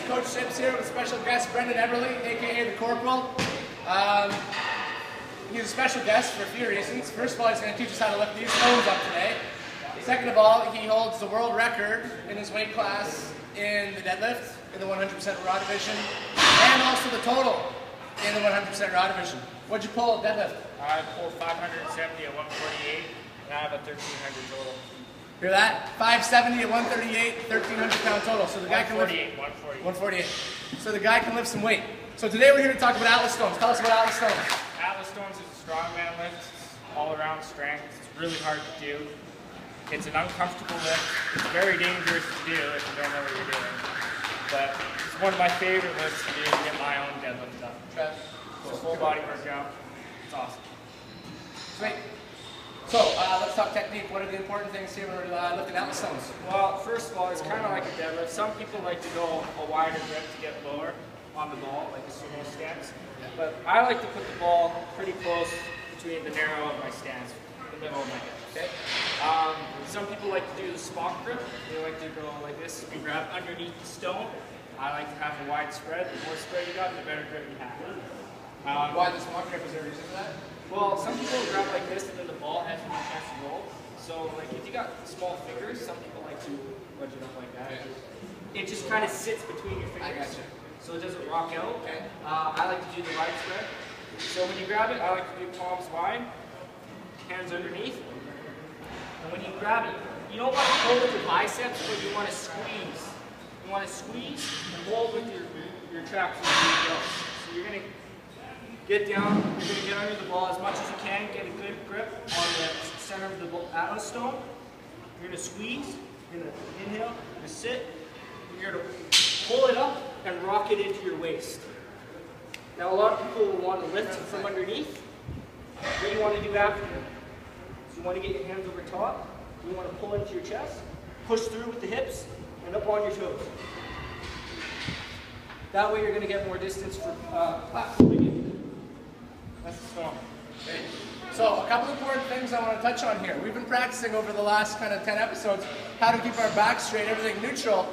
Coach Sips here with special guest Brenden Eberle, aka The Corporal. He's a special guest for a few reasons. First of all, he's going to teach us how to lift these stones up today. Second of all, he holds the world record in his weight class in the deadlift, in the 100% raw division, and also the total in the 100% raw division. What'd you pull at deadlift? I pulled 570 at 148, and I have a 1300 total. Hear that? 570 at 138, 1300 pound total. So the guy can lift 148. So the guy can lift some weight. So today we're here to talk about Atlas stones. Tell us about Atlas stones. Atlas stones is a strongman lift. It's all around strength. It's really hard to do. It's an uncomfortable lift. It's very dangerous to do if you don't know what you're doing. But it's one of my favorite lifts to do to get my own deadlift done. It's a full body workout. It's awesome. Sweet. So let's talk technique. What are the important things here when we're lifting Atlas stones? Well, first of all, it's kind of like a deadlift. Some people like to go a wider grip to get lower on the ball, like a sumo stance. But I like to put the ball pretty close between the narrow of my stance, the middle of my hip. Okay. Some people like to do the spot grip. They like to go like this. You grab underneath the stone. I like to have a wide spread. The more spread you got, the better grip you have. Why the spot grip? Is there a reason for that? Well, some people grab like this and then the ball has no chance to roll. So like if you got small fingers, some people like to wedge it up like that. Yeah. It just kind of sits between your fingers. I gotcha. So it doesn't rock out. Okay. I like to do the wide spread. So when you grab it, I like to do palms wide, hands underneath. And when you grab it, you don't want to hold with your biceps, but you want to squeeze. You want to squeeze and hold with your traps as you go. So you're going to get down, you're going to get under the ball as much as you can, get a good grip on the center of the Atlas stone. You're going to squeeze, you're going to inhale, you're going to sit, and you're going to pull it up and rock it into your waist. Now a lot of people will want to lift from underneath. What you want to do after? So you want to get your hands over top, you want to pull into your chest, push through with the hips, and up on your toes. That way you're going to get more distance for platforming. That's the stone. Okay. So a couple important things I want to touch on here. We've been practicing over the last kind of 10 episodes how to keep our back straight, everything neutral.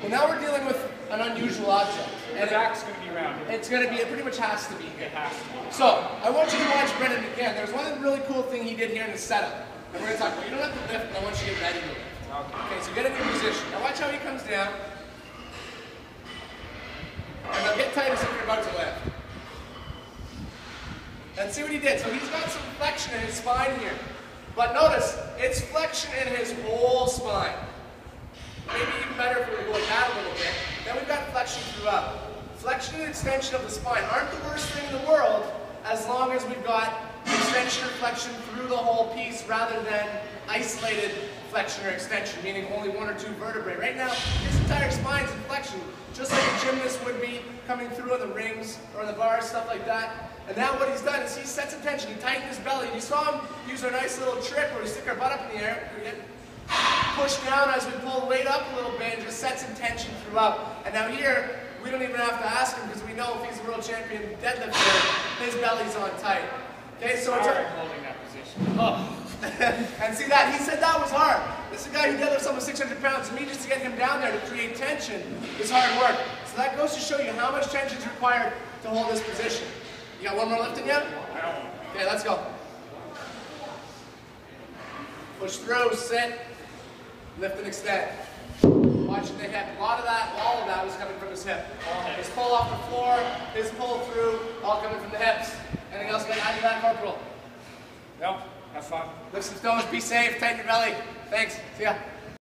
Well, now we're dealing with an unusual object. And the back's going to be rounded. It's going to be, it pretty much has to be here. It has to be. So, I want you to watch Brenden again. There's one really cool thing he did here in the setup. And we're going to talk about, you don't have to lift, I want you to get ready to lift. Okay, so get in your position. Now watch how he comes down. And now get tight as if you're about to lift. And see what he did. So he's got some flexion in his spine here. But notice, it's flexion in his whole spine. Maybe even better if we go like that a little bit. Then we've got flexion throughout. Flexion and extension of the spine aren't the worst thing in the world as long as we've got extension or flexion through the whole piece rather than isolated flexion or extension, meaning only one or two vertebrae. Right now, his entire spine's in flexion, just like a gymnast would be coming through on the rings or on the bars, stuff like that. And now what he's done is he sets attention, he tightened his belly, and you saw him use our nice little trick where we stick our butt up in the air, push down as we pull the weight up a little bit and just sets intention throughout. And now here, we don't even have to ask him because we know if he's a world champion deadlifter, his belly's on tight. Okay, so it's holding that position. Oh. And see that, he said that was hard. This is a guy who deadlifts almost 600 pounds. To me, just to get him down there to create tension is hard work. So that goes to show you how much tension is required to hold this position. You got one more lift in you? Okay, let's go. Push through, sit, lift and extend. Watching the hip. A lot of that, all of that was coming from his hip. His pull off the floor, his pull through, all coming from the hips. Anything else you got to add to that, Corporal? No, have fun. Lift some stones, be safe, tighten your belly. Thanks. See ya.